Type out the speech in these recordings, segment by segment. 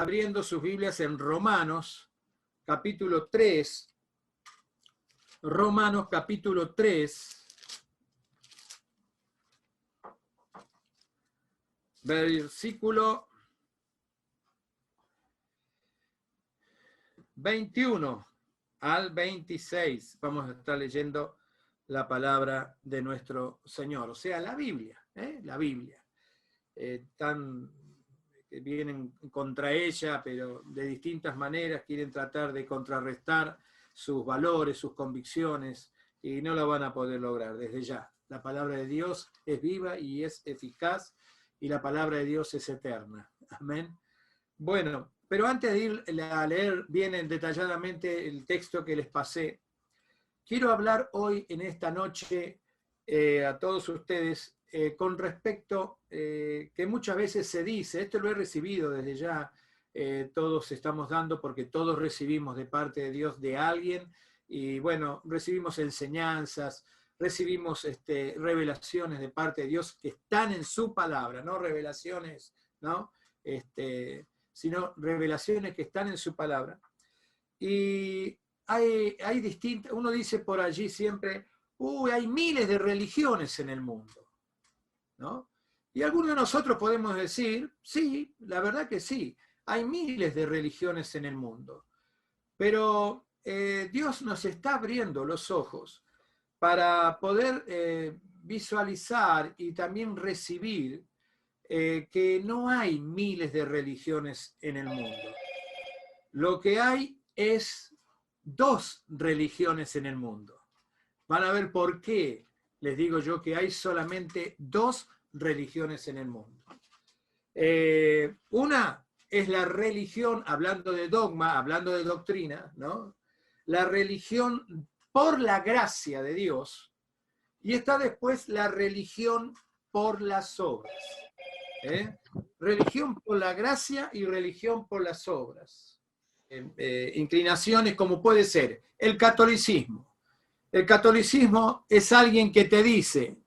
abriendo sus Biblias en Romanos, capítulo 3. Romanos, capítulo 3. Versículo 21 al 26. Vamos a estar leyendo la palabra de nuestro Señor, o sea, la Biblia, la Biblia. Que vienen contra ella, pero de distintas maneras quieren tratar de contrarrestar sus valores, sus convicciones, y no lo van a poder lograr desde ya. La palabra de Dios es viva y es eficaz, y la palabra de Dios es eterna. Amén. Bueno, pero antes de ir a leer bien detalladamente el texto que les pasé, quiero hablar hoy, en esta noche, a todos ustedes, con respecto que muchas veces se dice, esto lo he recibido desde ya, todos estamos dando porque todos recibimos de parte de Dios de alguien, y bueno, recibimos enseñanzas, recibimos revelaciones de parte de Dios que están en su palabra, no revelaciones, ¿no? Sino revelaciones que están en su palabra. Y hay distintas, uno dice por allí siempre, hay miles de religiones en el mundo, ¿no? Y algunos de nosotros podemos decir, sí, la verdad que sí, hay miles de religiones en el mundo, pero Dios nos está abriendo los ojos para poder visualizar y también recibir que no hay miles de religiones en el mundo. Lo que hay es 2 religiones en el mundo. Van a ver por qué les digo yo que hay solamente 2 religiones en el mundo. Una es la religión, hablando de dogma, hablando de doctrina, ¿no? La religión por la gracia de Dios, y está después la religión por las obras. Religión por la gracia y religión por las obras. Inclinaciones como puede ser el catolicismo. El catolicismo es alguien que te dice,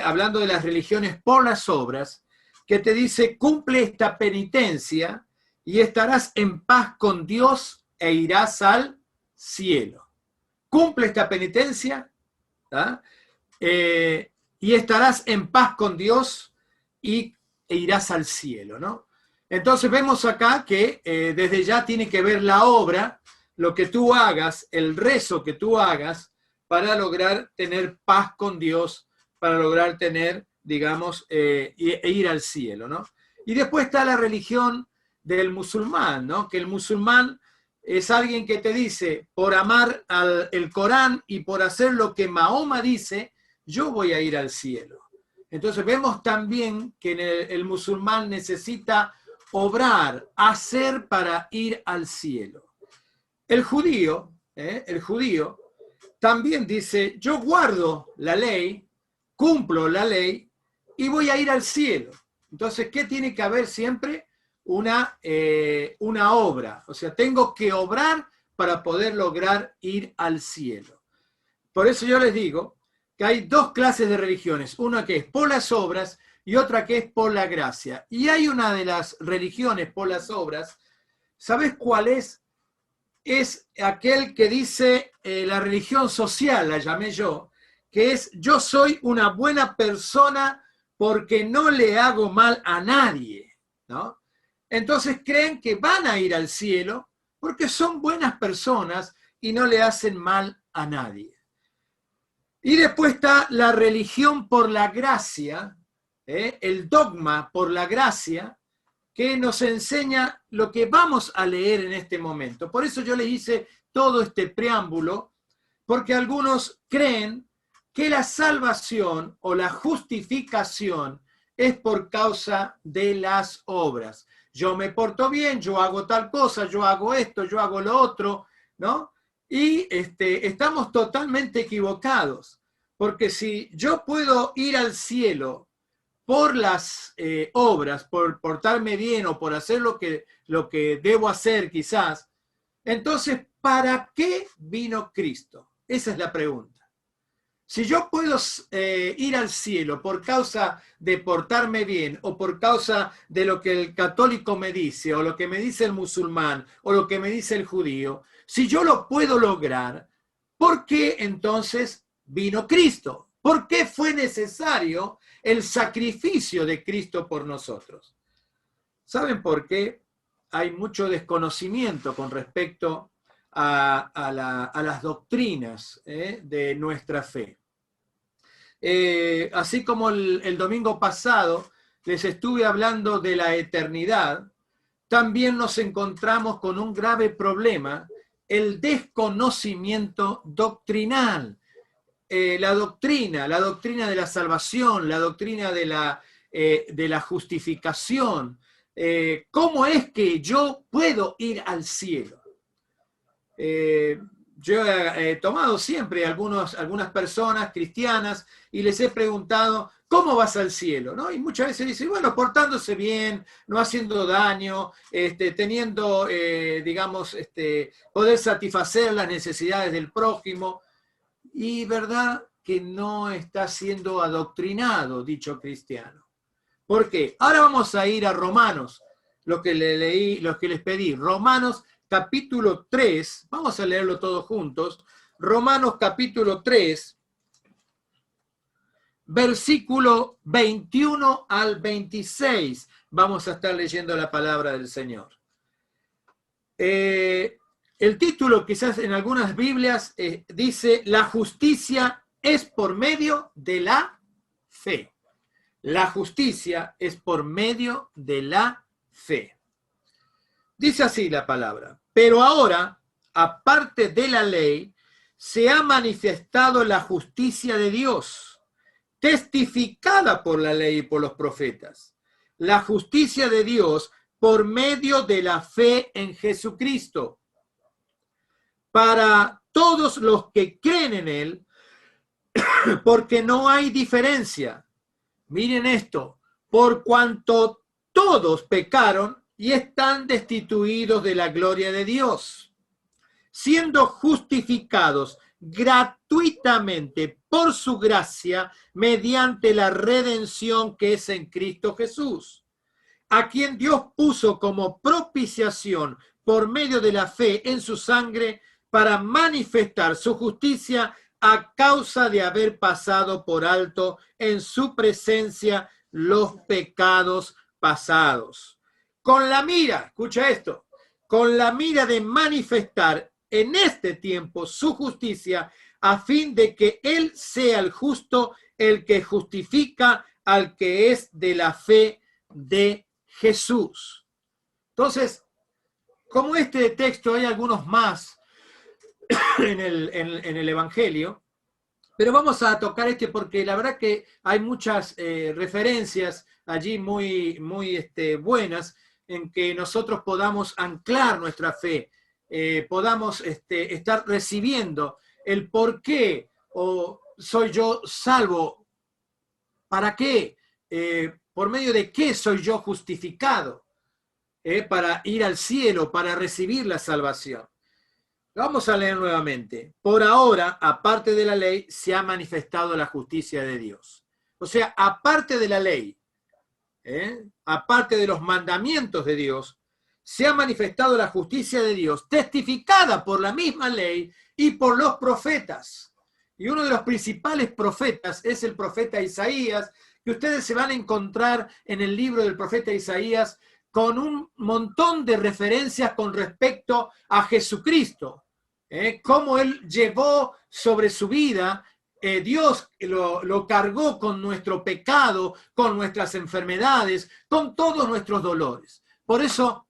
hablando de las religiones por las obras, que te dice, cumple esta penitencia y estarás en paz con Dios e irás al cielo. Cumple esta penitencia y estarás en paz con Dios e irás al cielo, ¿no? Entonces vemos acá que desde ya tiene que ver la obra, lo que tú hagas, el rezo que tú hagas, para lograr tener paz con Dios, para lograr tener, digamos, e ir al cielo, ¿no? Y después está la religión del musulmán, ¿no? Que el musulmán es alguien que te dice, por amar el Corán y por hacer lo que Mahoma dice, yo voy a ir al cielo. Entonces vemos también que el musulmán necesita obrar, hacer para ir al cielo. El judío también dice, yo guardo la ley, cumplo la ley y voy a ir al cielo. Entonces, ¿qué tiene que haber siempre? Una obra. O sea, tengo que obrar para poder lograr ir al cielo. Por eso yo les digo que hay 2 clases de religiones. Una que es por las obras y otra que es por la gracia. Y hay una de las religiones por las obras, ¿sabes cuál es? Es aquel que dice la religión social, la llamé yo, que es yo soy una buena persona porque no le hago mal a nadie, ¿no? Entonces creen que van a ir al cielo porque son buenas personas y no le hacen mal a nadie. Y después está la religión por la gracia, el dogma por la gracia, que nos enseña lo que vamos a leer en este momento. Por eso yo les hice todo este preámbulo, porque algunos creen que la salvación o la justificación es por causa de las obras. Yo me porto bien, yo hago tal cosa, yo hago esto, yo hago lo otro, ¿no? Y estamos totalmente equivocados, porque si yo puedo ir al cielo por las obras, por portarme bien o por hacer lo que debo hacer quizás, entonces, ¿para qué vino Cristo? Esa es la pregunta. Si yo puedo ir al cielo por causa de portarme bien o por causa de lo que el católico me dice o lo que me dice el musulmán o lo que me dice el judío, si yo lo puedo lograr, ¿por qué entonces vino Cristo? ¿Por qué fue necesario el sacrificio de Cristo por nosotros? ¿Saben por qué? Hay mucho desconocimiento con respecto a las doctrinas de nuestra fe. Así como el domingo pasado les estuve hablando de la eternidad, también nos encontramos con un grave problema, el desconocimiento doctrinal. La doctrina de la salvación, la doctrina de la justificación. ¿Cómo es que yo puedo ir al cielo? Yo he tomado siempre algunas personas cristianas y les he preguntado, ¿cómo vas al cielo? ¿No? Y muchas veces dicen, bueno, portándose bien, no haciendo daño, teniendo, digamos, poder satisfacer las necesidades del prójimo. Y verdad que no está siendo adoctrinado dicho cristiano. ¿Por qué? Ahora vamos a ir a Romanos, lo que les pedí. Romanos capítulo 3, vamos a leerlo todos juntos. Romanos capítulo 3, versículo 21 al 26. Vamos a estar leyendo la palabra del Señor. El título quizás en algunas Biblias dice, la justicia es por medio de la fe. La justicia es por medio de la fe. Dice así la palabra, pero ahora, aparte de la ley, se ha manifestado la justicia de Dios, testificada por la ley y por los profetas. La justicia de Dios por medio de la fe en Jesucristo. Para todos los que creen en Él, porque no hay diferencia. Miren esto, por cuanto todos pecaron y están destituidos de la gloria de Dios, siendo justificados gratuitamente por su gracia mediante la redención que es en Cristo Jesús, a quien Dios puso como propiciación por medio de la fe en su sangre para manifestar su justicia a causa de haber pasado por alto en su presencia los pecados pasados. Con la mira, escucha esto, con la mira de manifestar en este tiempo su justicia, a fin de que Él sea el justo, el que justifica al que es de la fe de Jesús. Entonces, como este texto hay algunos más en el Evangelio, pero vamos a tocar porque la verdad que hay muchas referencias allí muy buenas en que nosotros podamos anclar nuestra fe, podamos estar recibiendo el por qué o soy yo salvo, para qué, por medio de qué soy yo justificado, para ir al cielo, para recibir la salvación. Vamos a leer nuevamente. Por ahora, aparte de la ley, se ha manifestado la justicia de Dios. O sea, aparte de la ley, aparte de los mandamientos de Dios, se ha manifestado la justicia de Dios, testificada por la misma ley y por los profetas. Y uno de los principales profetas es el profeta Isaías, que ustedes se van a encontrar en el libro del profeta Isaías con un montón de referencias con respecto a Jesucristo. Cómo Él llevó sobre su vida, Dios lo cargó con nuestro pecado, con nuestras enfermedades, con todos nuestros dolores. Por eso,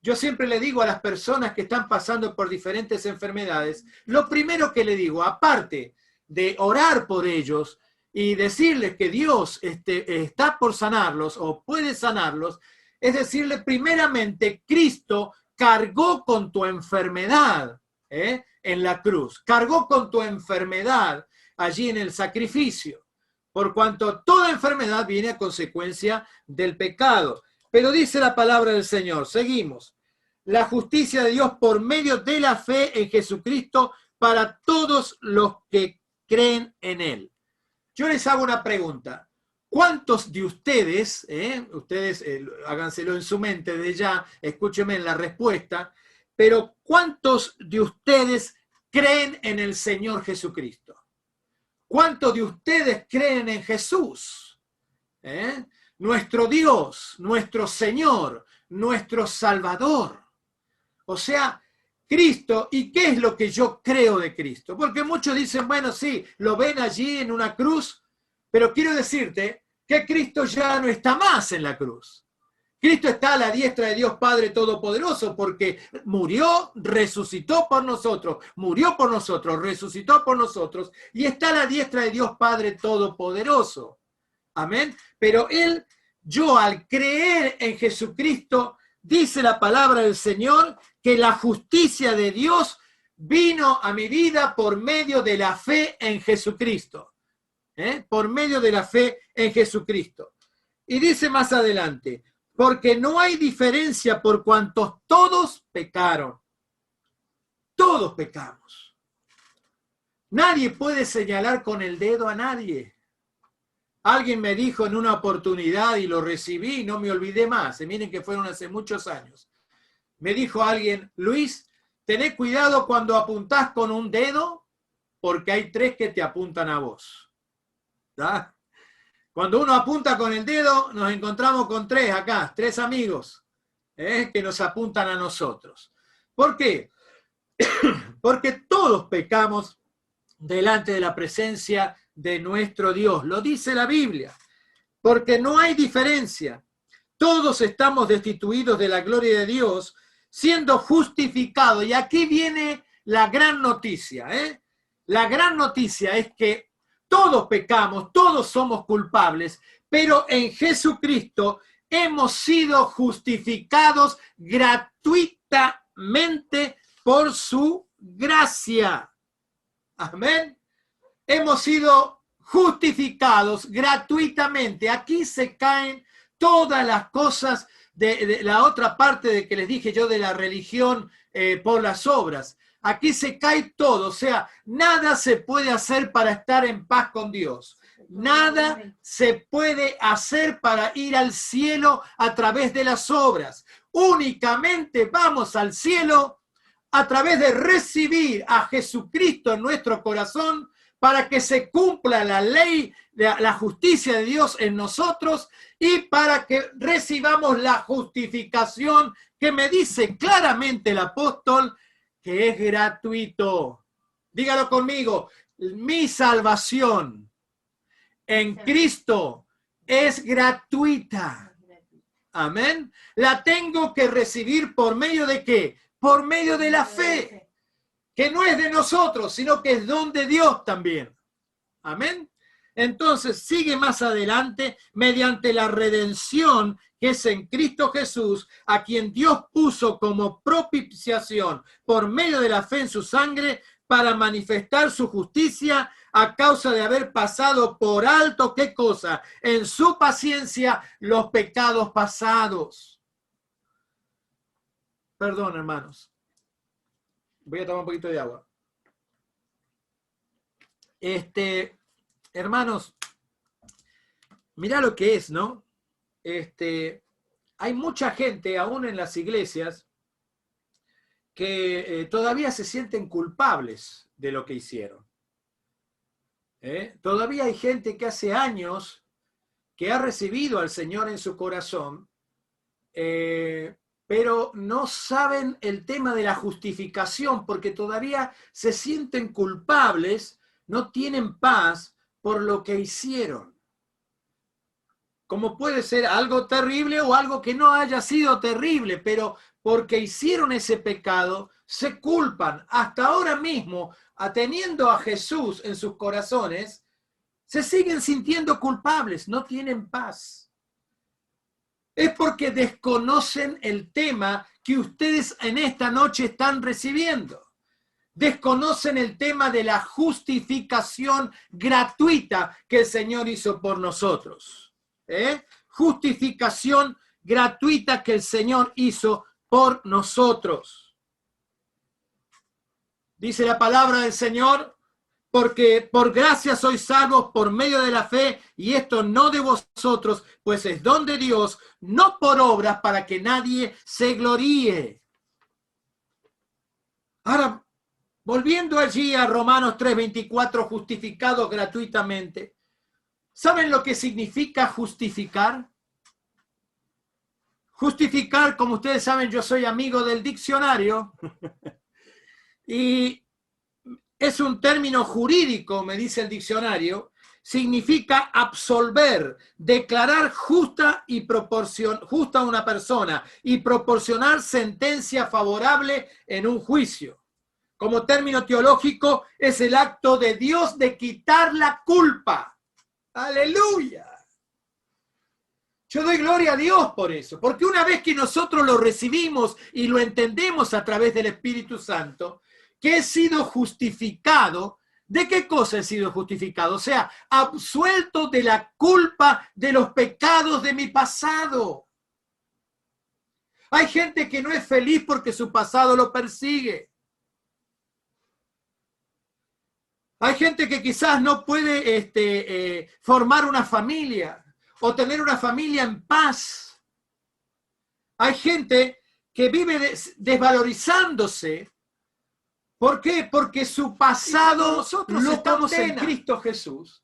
yo siempre le digo a las personas que están pasando por diferentes enfermedades, lo primero que le digo, aparte de orar por ellos y decirles que Dios está por sanarlos o puede sanarlos, es decirle primeramente, Cristo cargó con tu enfermedad, en la cruz, cargó con tu enfermedad allí en el sacrificio, por cuanto toda enfermedad viene a consecuencia del pecado. Pero dice la palabra del Señor, seguimos, la justicia de Dios por medio de la fe en Jesucristo para todos los que creen en Él. Yo les hago una pregunta. ¿Cuántos de ustedes, háganselo en su mente de ya, escúchenme en la respuesta, pero cuántos de ustedes creen en el Señor Jesucristo? ¿Cuántos de ustedes creen en Jesús? Nuestro Dios, nuestro Señor, nuestro Salvador. O sea, Cristo. ¿Y qué es lo que yo creo de Cristo? Porque muchos dicen, bueno, sí, lo ven allí en una cruz, pero quiero decirte que Cristo ya no está más en la cruz. Cristo está a la diestra de Dios Padre Todopoderoso porque murió, resucitó por nosotros, murió por nosotros, resucitó por nosotros y está a la diestra de Dios Padre Todopoderoso. Amén. Pero yo al creer en Jesucristo, dice la palabra del Señor, que la justicia de Dios vino a mi vida por medio de la fe en Jesucristo. Por medio de la fe en Jesucristo. Y dice más adelante, porque no hay diferencia por cuantos todos pecaron. Todos pecamos. Nadie puede señalar con el dedo a nadie. Alguien me dijo en una oportunidad y lo recibí y no me olvidé más. Miren que fueron hace muchos años. Me dijo alguien, Luis, tené cuidado cuando apuntás con un dedo porque hay 3 que te apuntan a vos. ¿Da? Cuando uno apunta con el dedo, nos encontramos con 3 acá, 3 amigos que nos apuntan a nosotros. ¿Por qué? Porque todos pecamos delante de la presencia de nuestro Dios. Lo dice la Biblia. Porque no hay diferencia. Todos estamos destituidos de la gloria de Dios, siendo justificados. Y aquí viene la gran noticia. La gran noticia es que todos pecamos, todos somos culpables, pero en Jesucristo hemos sido justificados gratuitamente por su gracia. Amén. Hemos sido justificados gratuitamente. Aquí se caen todas las cosas de la otra parte de que les dije yo de la religión por las obras. Aquí se cae todo, o sea, nada se puede hacer para estar en paz con Dios. Nada se puede hacer para ir al cielo a través de las obras. Únicamente vamos al cielo a través de recibir a Jesucristo en nuestro corazón para que se cumpla la ley, la justicia de Dios en nosotros y para que recibamos la justificación que me dice claramente el apóstol que es gratuito. Dígalo conmigo, mi salvación en Cristo es gratuita. Amén. La tengo que recibir por medio de ¿qué? Por medio de la fe, que no es de nosotros, sino que es don de Dios también. Amén. Entonces sigue más adelante, mediante la redención que es en Cristo Jesús, a quien Dios puso como propiciación por medio de la fe en su sangre para manifestar su justicia a causa de haber pasado por alto, ¿qué cosa? En su paciencia los pecados pasados. Perdón, hermanos. Voy a tomar un poquito de agua. Hermanos, mirá lo que es, ¿no? Hay mucha gente, aún en las iglesias, que todavía se sienten culpables de lo que hicieron. Todavía hay gente que hace años que ha recibido al Señor en su corazón, pero no saben el tema de la justificación porque todavía se sienten culpables, no tienen paz por lo que hicieron. Como puede ser algo terrible o algo que no haya sido terrible, pero porque hicieron ese pecado, se culpan. Hasta ahora mismo, teniendo a Jesús en sus corazones, se siguen sintiendo culpables, no tienen paz. Es porque desconocen el tema que ustedes en esta noche están recibiendo. Desconocen el tema de la justificación gratuita que el Señor hizo por nosotros. Justificación gratuita que el Señor hizo por nosotros. Dice la palabra del Señor Porque por gracia sois salvos por medio de la fe, y esto no de vosotros, pues es don de Dios, no por obras para que nadie se gloríe. Ahora, volviendo allí a Romanos 3:24, justificados gratuitamente. ¿Saben lo que significa justificar? Justificar, como ustedes saben, yo soy amigo del diccionario y es un término jurídico, me dice el diccionario, significa absolver, declarar justa a una persona y proporcionar sentencia favorable en un juicio. Como término teológico, es el acto de Dios de quitar la culpa. ¡Aleluya! Yo doy gloria a Dios por eso, porque una vez que nosotros lo recibimos y lo entendemos a través del Espíritu Santo, que he sido justificado, ¿de qué cosa he sido justificado? O sea, absuelto de la culpa de los pecados de mi pasado. Hay gente que no es feliz porque su pasado lo persigue. Hay gente que quizás no puede formar una familia o tener una familia en paz. Hay gente que vive desvalorizándose. ¿Por qué? Porque su pasado nosotros lo estamos en Cristo Jesús.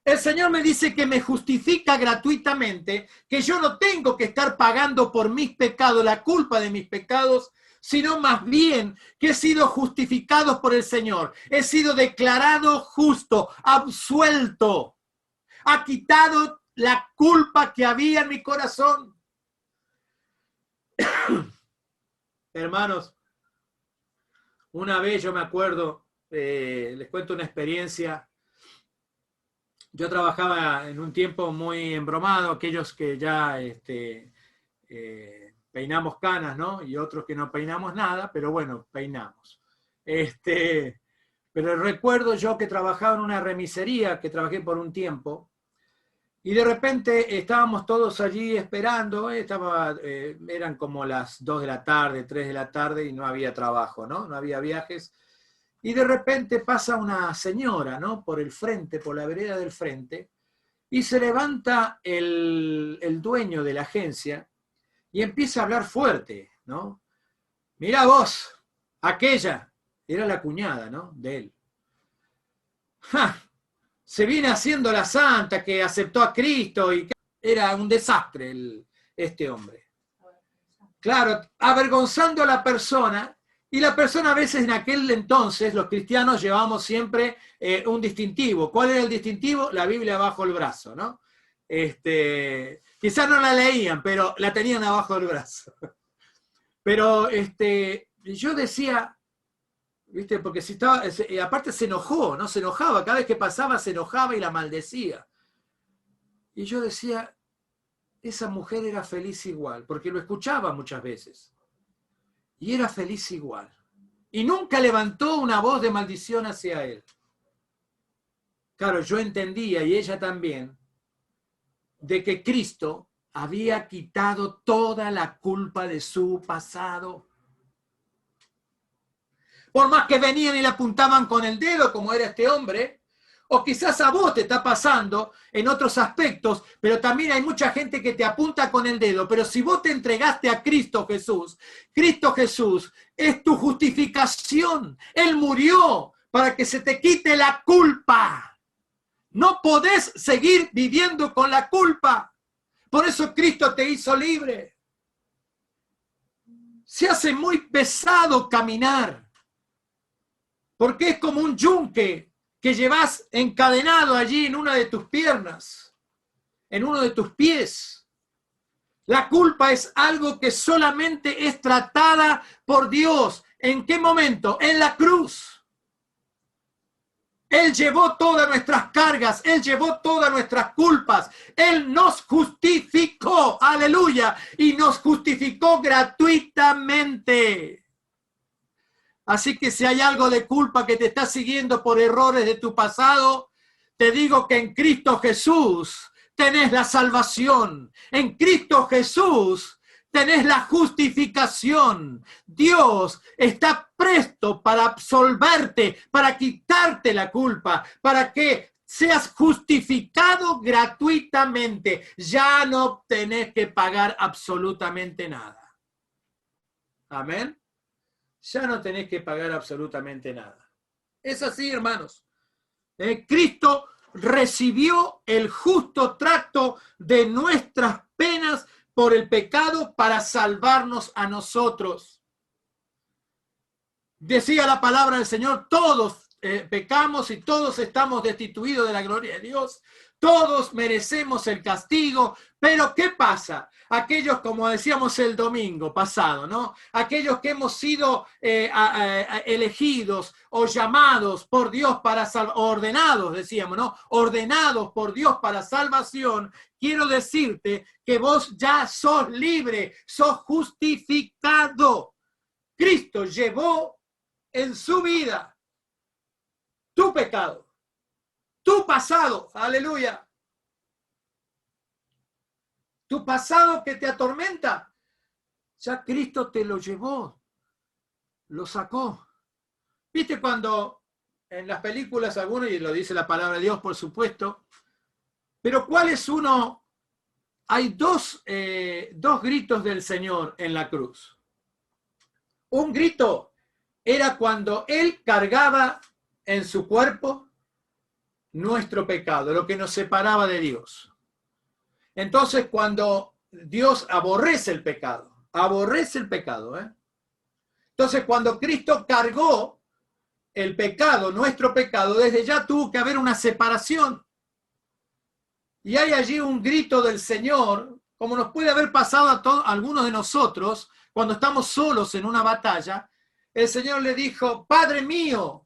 El Señor me dice que me justifica gratuitamente, que yo no tengo que estar pagando por mis pecados, la culpa de mis pecados, sino más bien que he sido justificado por el Señor. He sido declarado justo, absuelto. Ha quitado la culpa que había en mi corazón. Hermanos, una vez yo me acuerdo, les cuento una experiencia. Yo trabajaba en un tiempo muy embromado, aquellos que ya peinamos canas, ¿no? Y otros que no peinamos nada, pero bueno, peinamos. Pero recuerdo yo que trabajaba en una remisería, que trabajé por un tiempo, y de repente estábamos todos allí esperando, eran como las 2 de la tarde, 3 de la tarde, y no había trabajo, ¿no? No había viajes. Y de repente pasa una señora, ¿no? Por el frente, por la vereda del frente, y se levanta el dueño de la agencia y empieza a hablar fuerte, ¿no? Mirá vos, aquella, era la cuñada, ¿no? De él. ¡Ja! Se viene haciendo la santa que aceptó a Cristo y era un desastre este hombre. Claro, avergonzando a la persona. Y la persona a veces en aquel entonces, los cristianos llevamos siempre un distintivo. ¿Cuál era el distintivo? La Biblia bajo el brazo, ¿no? Quizás no la leían, pero la tenían abajo del brazo. Pero yo decía, ¿viste? Porque si estaba, aparte se enojó, ¿no? Se enojaba, cada vez que pasaba se enojaba y la maldecía. Y yo decía, esa mujer era feliz igual, porque lo escuchaba muchas veces. Y era feliz igual. Y nunca levantó una voz de maldición hacia él. Claro, yo entendía, y ella también, de que Cristo había quitado toda la culpa de su pasado. Por más que venían y le apuntaban con el dedo, como era este hombre, o quizás a vos te está pasando en otros aspectos, pero también hay mucha gente que te apunta con el dedo. Pero si vos te entregaste a Cristo Jesús es tu justificación. Él murió para que se te quite la culpa. No podés seguir viviendo con la culpa. Por eso Cristo te hizo libre. Se hace muy pesado caminar, porque es como un yunque que llevas encadenado allí en una de tus piernas, en uno de tus pies. La culpa es algo que solamente es tratada por Dios. ¿En qué momento? En la cruz. Él llevó todas nuestras cargas, Él llevó todas nuestras culpas. Él nos justificó, aleluya, y nos justificó gratuitamente. Así que si hay algo de culpa que te está siguiendo por errores de tu pasado, te digo que en Cristo Jesús tenés la salvación. En Cristo Jesús tenés la justificación. Dios está presto para absolverte, para quitarte la culpa, para que seas justificado gratuitamente. Ya no tenés que pagar absolutamente nada. Amén. Ya no tenés que pagar absolutamente nada. Es así, hermanos. Cristo recibió el justo trato de nuestras penas por el pecado para salvarnos a nosotros. Decía la palabra del Señor, todos pecamos y todos estamos destituidos de la gloria de Dios. Todos merecemos el castigo, pero ¿qué pasa? Aquellos, como decíamos el domingo pasado, ¿no? Aquellos que hemos sido elegidos o llamados por Dios para ordenados, decíamos, ¿no? Ordenados por Dios para salvación. Quiero decirte que vos ya sos libre, sos justificado. Cristo llevó en su vida tu pecado, tu pasado, aleluya. Tu pasado que te atormenta, ya Cristo te lo llevó, lo sacó. ¿Viste cuando en las películas algunos, y lo dice la palabra de Dios, por supuesto, pero cuál es uno? Hay dos gritos del Señor en la cruz. Un grito era cuando Él cargaba en su cuerpo nuestro pecado, lo que nos separaba de Dios. Entonces, cuando Dios aborrece el pecado, Entonces, cuando Cristo cargó el pecado, nuestro pecado, desde ya tuvo que haber una separación. Y hay allí un grito del Señor, como nos puede haber pasado a algunos de nosotros, cuando estamos solos en una batalla. El Señor le dijo, Padre mío,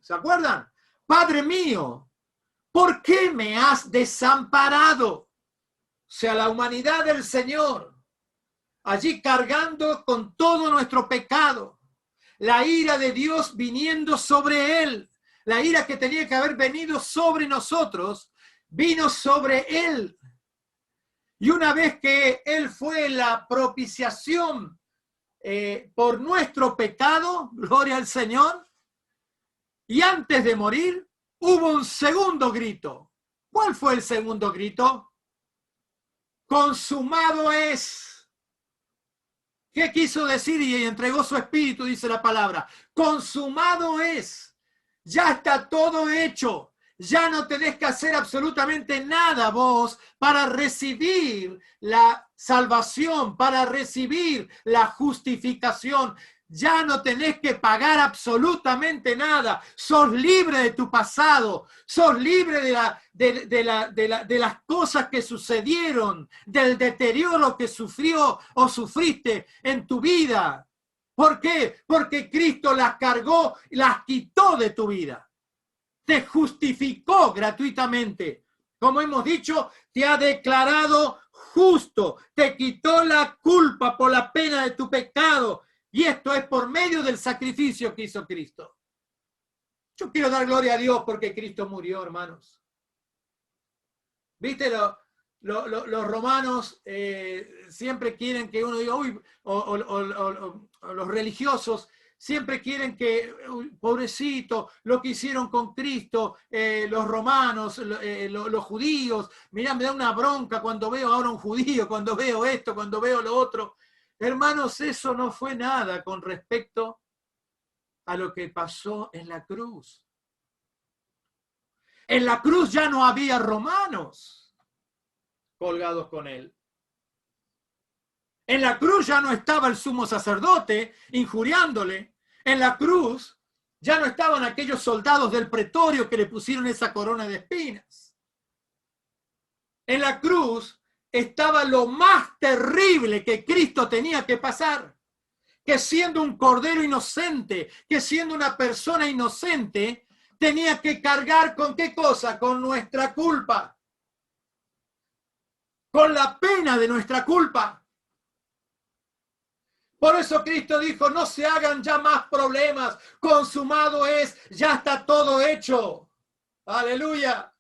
¿se acuerdan? Padre mío, ¿por qué me has desamparado? O sea, la humanidad del Señor, allí cargando con todo nuestro pecado, la ira de Dios viniendo sobre Él, la ira que tenía que haber venido sobre nosotros, vino sobre Él. Y una vez que Él fue la propiciación por nuestro pecado, gloria al Señor, y antes de morir, hubo un segundo grito. ¿Cuál fue el segundo grito? Consumado es. ¿Qué quiso decir? Y entregó su espíritu, dice la palabra. Consumado es. Ya está todo hecho. Ya no tenés que hacer absolutamente nada vos para recibir la salvación, para recibir la justificación. Ya no tenés que pagar absolutamente nada. Sos libre de tu pasado. Sos libre de las cosas que sucedieron, del deterioro que sufrió o sufriste en tu vida. ¿Por qué? Porque Cristo las cargó y las quitó de tu vida. Te justificó gratuitamente. Como hemos dicho, te ha declarado justo. Te quitó la culpa por la pena de tu pecado. Y esto es por medio del sacrificio que hizo Cristo. Yo quiero dar gloria a Dios porque Cristo murió, hermanos. ¿Viste? Los romanos siempre quieren que uno diga, uy, o los religiosos siempre quieren que, uy, pobrecito, lo que hicieron con Cristo, los romanos, los judíos. Mirá, me da una bronca cuando veo ahora un judío, cuando veo esto, cuando veo lo otro. Hermanos, eso no fue nada con respecto a lo que pasó en la cruz. En la cruz ya no había romanos colgados con él. En la cruz ya no estaba el sumo sacerdote injuriándole. En la cruz ya no estaban aquellos soldados del pretorio que le pusieron esa corona de espinas. En la cruz estaba lo más terrible que Cristo tenía que pasar, que siendo un cordero inocente, que siendo una persona inocente, tenía que cargar ¿con qué cosa? Con nuestra culpa, con la pena de nuestra culpa. Por eso Cristo dijo, no se hagan ya más problemas, consumado es, ya está todo hecho. Aleluya.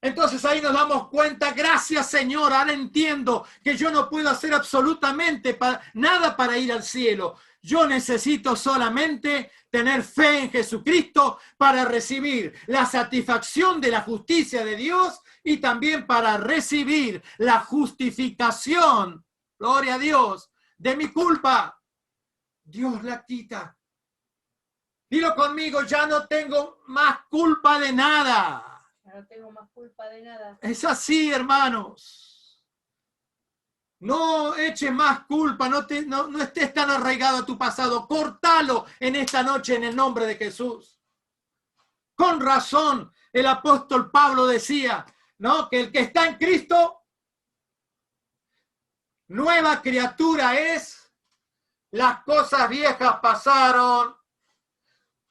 Entonces ahí nos damos cuenta, gracias Señor, ahora entiendo que yo no puedo hacer absolutamente nada para ir al cielo. Yo necesito solamente tener fe en Jesucristo para recibir la satisfacción de la justicia de Dios y también para recibir la justificación, gloria a Dios, de mi culpa. Dios la quita. Dilo conmigo, ya no tengo más culpa de nada. No tengo más culpa de nada. Es así, hermanos. No eches más culpa, no estés tan arraigado a tu pasado. Córtalo en esta noche en el nombre de Jesús. Con razón, el apóstol Pablo decía, ¿no? Que el que está en Cristo, nueva criatura es. Las cosas viejas pasaron,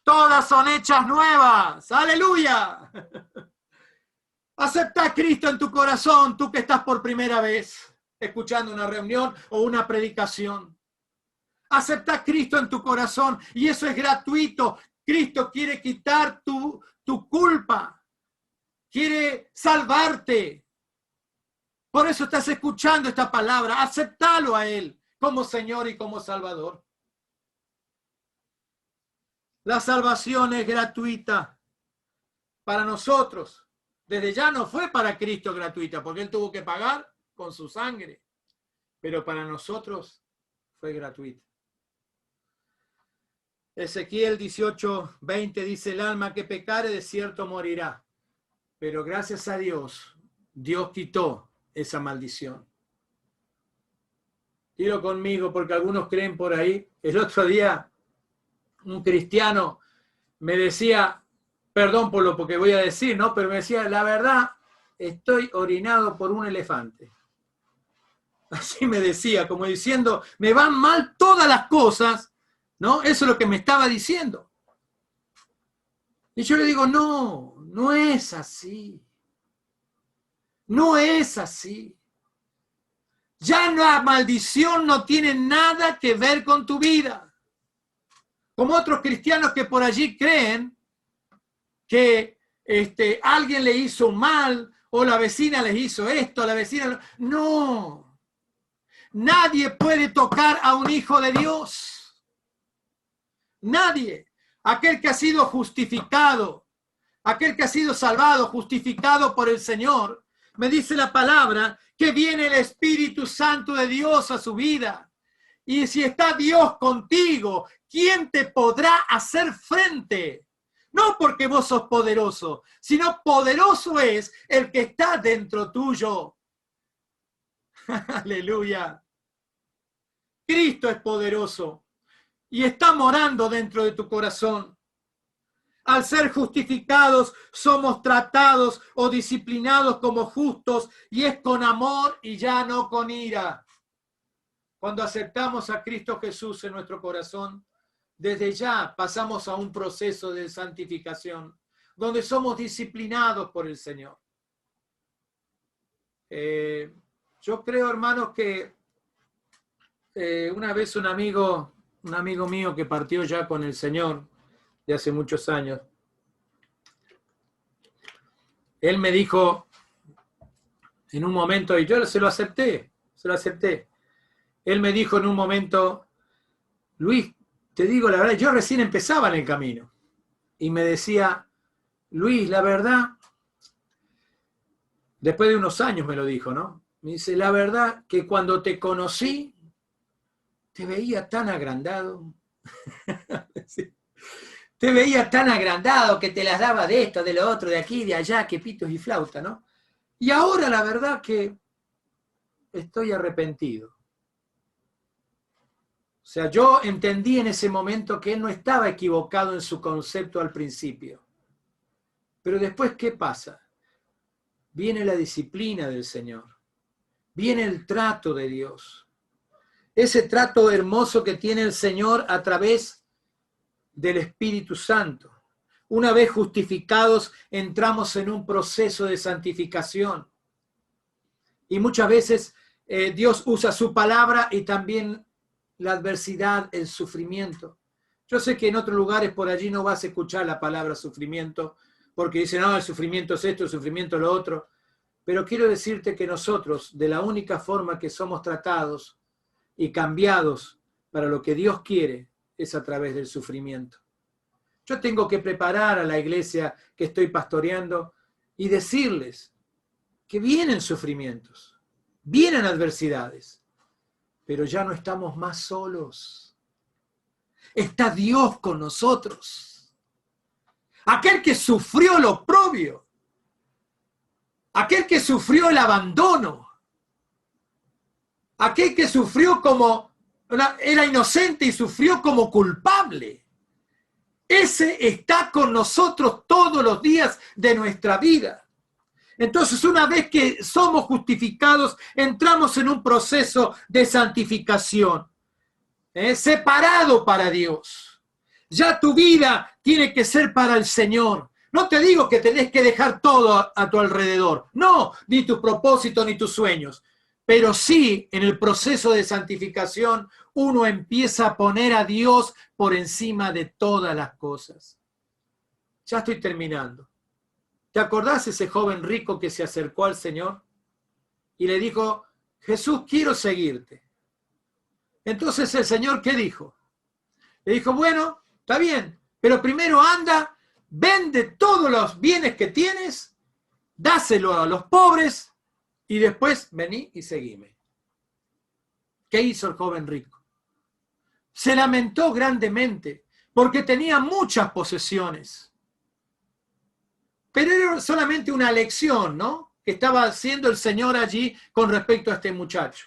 todas son hechas nuevas. ¡Aleluya! Acepta a Cristo en tu corazón, tú que estás por primera vez escuchando una reunión o una predicación. Acepta a Cristo en tu corazón y eso es gratuito. Cristo quiere quitar tu culpa, quiere salvarte. Por eso estás escuchando esta palabra. Aceptalo a Él como Señor y como Salvador. La salvación es gratuita para nosotros. Desde ya no fue para Cristo gratuita, porque Él tuvo que pagar con su sangre. Pero para nosotros fue gratuita. Ezequiel 18:20 dice, el alma que pecare de cierto morirá. Pero gracias a Dios, Dios quitó esa maldición. Dilo conmigo, porque algunos creen por ahí. El otro día, un cristiano me decía, perdón por lo que voy a decir, ¿no? Pero me decía, la verdad, estoy orinado por un elefante. Así me decía, como diciendo, me van mal todas las cosas, ¿no? Eso es lo que me estaba diciendo. Y yo le digo, no, no es así. No es así. Ya la maldición no tiene nada que ver con tu vida. Como otros cristianos que por allí creen que alguien le hizo mal o la vecina les hizo esto, la vecina... No. Nadie puede tocar a un hijo de Dios. Nadie. Aquel que ha sido justificado, aquel que ha sido salvado, justificado por el Señor, me dice la palabra que viene el Espíritu Santo de Dios a su vida. Y si está Dios contigo, ¿quién te podrá hacer frente? No porque vos sos poderoso, sino poderoso es el que está dentro tuyo. Aleluya. Cristo es poderoso y está morando dentro de tu corazón. Al ser justificados, somos tratados o disciplinados como justos y es con amor y ya no con ira. Cuando aceptamos a Cristo Jesús en nuestro corazón, desde ya pasamos a un proceso de santificación, donde somos disciplinados por el Señor. Yo creo, hermanos, que una vez un amigo mío que partió ya con el Señor de hace muchos años, él me dijo en un momento, y yo se lo acepté, él me dijo en un momento, Luis, te digo la verdad, yo recién empezaba en el camino, y me decía, Luis, la verdad, después de unos años me lo dijo, ¿no? Me dice, la verdad que cuando te conocí, te veía tan agrandado. Sí. Te veía tan agrandado que te las daba de esto, de lo otro, de aquí, de allá, que pitos y flauta, ¿no? Y ahora la verdad que estoy arrepentido. O sea, yo entendí en ese momento que él no estaba equivocado en su concepto al principio. Pero después, ¿qué pasa? Viene la disciplina del Señor. Viene el trato de Dios. Ese trato hermoso que tiene el Señor a través del Espíritu Santo. Una vez justificados, entramos en un proceso de santificación. Y muchas veces Dios usa su palabra y también la adversidad, el sufrimiento. Yo sé que en otros lugares por allí no vas a escuchar la palabra sufrimiento, porque dicen, no, el sufrimiento es esto, el sufrimiento es lo otro. Pero quiero decirte que nosotros, de la única forma que somos tratados y cambiados para lo que Dios quiere, es a través del sufrimiento. Yo tengo que preparar a la iglesia que estoy pastoreando y decirles que vienen sufrimientos, vienen adversidades, pero ya no estamos más solos. Está Dios con nosotros. Aquel que sufrió lo oprobio, aquel que sufrió el abandono, aquel que sufrió como, era inocente y sufrió como culpable. Ese está con nosotros todos los días de nuestra vida. Entonces, una vez que somos justificados, entramos en un proceso de santificación, separado para Dios. Ya tu vida tiene que ser para el Señor. No te digo que tenés que dejar todo a tu alrededor. No, ni tus propósitos ni tus sueños. Pero sí, en el proceso de santificación, uno empieza a poner a Dios por encima de todas las cosas. Ya estoy terminando. ¿Te acordás ese joven rico que se acercó al Señor y le dijo, Jesús, quiero seguirte? Entonces el Señor, ¿qué dijo? Le dijo, bueno, está bien, pero primero anda, vende todos los bienes que tienes, dáselo a los pobres y después vení y seguime. ¿Qué hizo el joven rico? Se lamentó grandemente porque tenía muchas posesiones. Pero era solamente una lección, ¿no?, que estaba haciendo el Señor allí con respecto a este muchacho.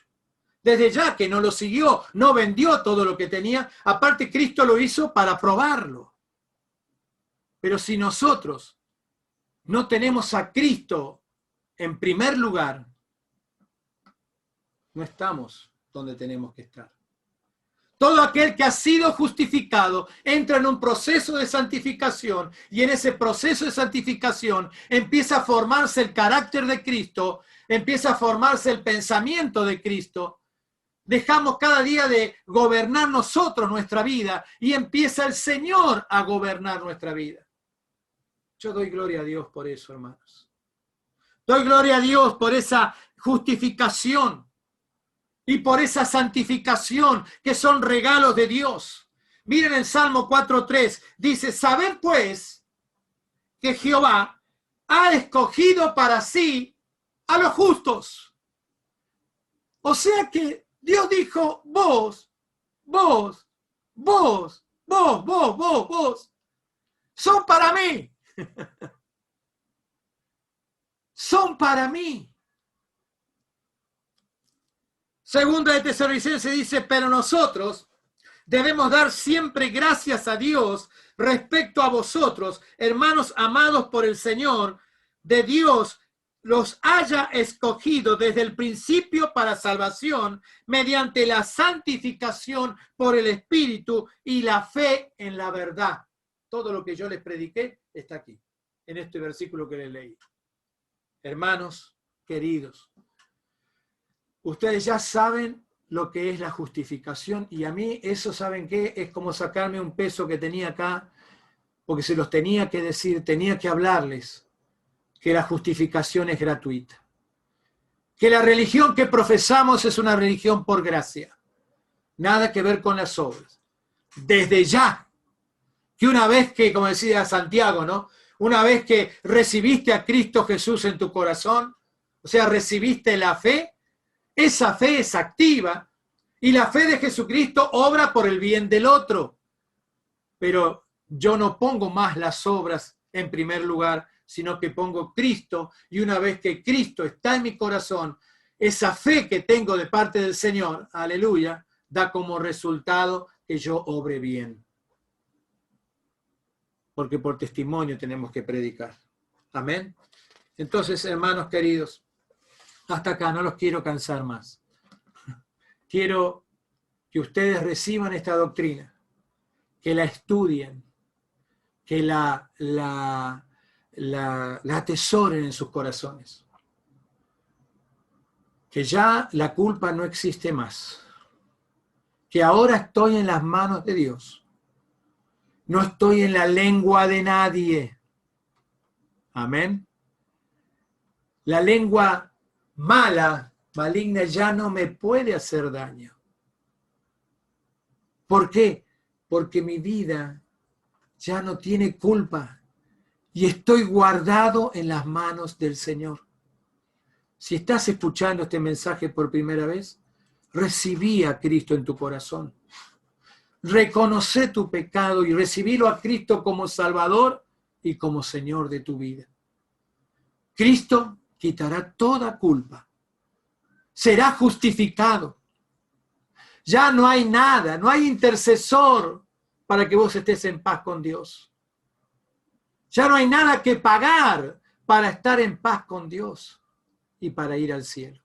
Desde ya que no lo siguió, no vendió todo lo que tenía, aparte Cristo lo hizo para probarlo. Pero si nosotros no tenemos a Cristo en primer lugar, no estamos donde tenemos que estar. Todo aquel que ha sido justificado entra en un proceso de santificación y en ese proceso de santificación empieza a formarse el carácter de Cristo, empieza a formarse el pensamiento de Cristo. Dejamos cada día de gobernar nosotros nuestra vida y empieza el Señor a gobernar nuestra vida. Yo doy gloria a Dios por eso, hermanos. Doy gloria a Dios por esa justificación y por esa santificación que son regalos de Dios. Miren el Salmo 4:3, dice, sabed pues que Jehová ha escogido para sí a los justos. O sea que Dios dijo, vos, son para mí. Son para mí. Segunda de Tesalonicenses dice, pero nosotros debemos dar siempre gracias a Dios respecto a vosotros, hermanos amados por el Señor, de Dios los haya escogido desde el principio para salvación mediante la santificación por el Espíritu y la fe en la verdad. Todo lo que yo les prediqué está aquí, en este versículo que les leí. Hermanos queridos, ustedes ya saben lo que es la justificación y a mí eso, ¿saben qué? Es como sacarme un peso que tenía acá, porque se los tenía que decir, tenía que hablarles que la justificación es gratuita. Que la religión que profesamos es una religión por gracia. Nada que ver con las obras. Desde ya, que una vez que, como decía Santiago, ¿no?, una vez que recibiste a Cristo Jesús en tu corazón, o sea, recibiste la fe, esa fe es activa y la fe de Jesucristo obra por el bien del otro. Pero yo no pongo más las obras en primer lugar, sino que pongo Cristo, y una vez que Cristo está en mi corazón, esa fe que tengo de parte del Señor, aleluya, da como resultado que yo obre bien. Porque por testimonio tenemos que predicar. Amén. Entonces, hermanos queridos, hasta acá, no los quiero cansar más. Quiero que ustedes reciban esta doctrina, que la estudien, que la atesoren en sus corazones. Que ya la culpa no existe más. Que ahora estoy en las manos de Dios. No estoy en la lengua de nadie. Amén. La lengua mala, maligna, ya no me puede hacer daño. ¿Por qué? Porque mi vida ya no tiene culpa y estoy guardado en las manos del Señor. Si estás escuchando este mensaje por primera vez, recibí a Cristo en tu corazón. Reconoce tu pecado y recibilo a Cristo como Salvador y como Señor de tu vida. Cristo quitará toda culpa. Será justificado. Ya no hay nada, no hay intercesor para que vos estés en paz con Dios. Ya no hay nada que pagar para estar en paz con Dios y para ir al cielo.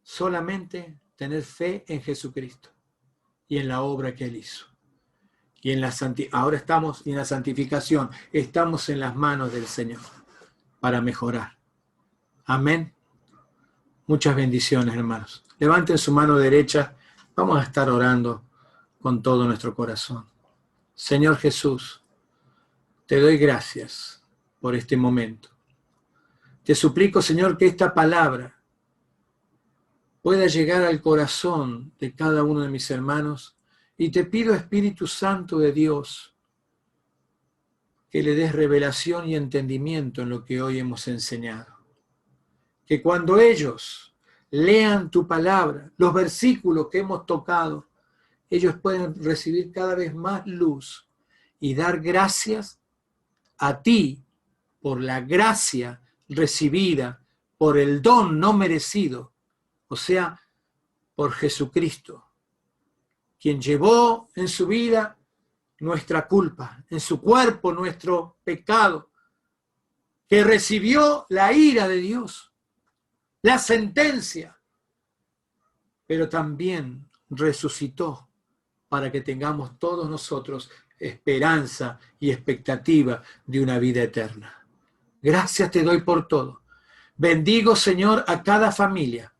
Solamente tener fe en Jesucristo y en la obra que Él hizo. Y en ahora estamos en la santificación, estamos en las manos del Señor para mejorar. Amén. Muchas bendiciones, hermanos. Levanten su mano derecha, vamos a estar orando con todo nuestro corazón. Señor Jesús, te doy gracias por este momento. Te suplico, Señor, que esta palabra pueda llegar al corazón de cada uno de mis hermanos y te pido, Espíritu Santo de Dios, que le des revelación y entendimiento en lo que hoy hemos enseñado. Que cuando ellos lean tu palabra, los versículos que hemos tocado, ellos pueden recibir cada vez más luz y dar gracias a ti por la gracia recibida, por el don no merecido, o sea, por Jesucristo, quien llevó en su vida nuestra culpa, en su cuerpo nuestro pecado, que recibió la ira de Dios, la sentencia, pero también resucitó para que tengamos todos nosotros esperanza y expectativa de una vida eterna. Gracias te doy por todo. Bendigo, Señor, a cada familia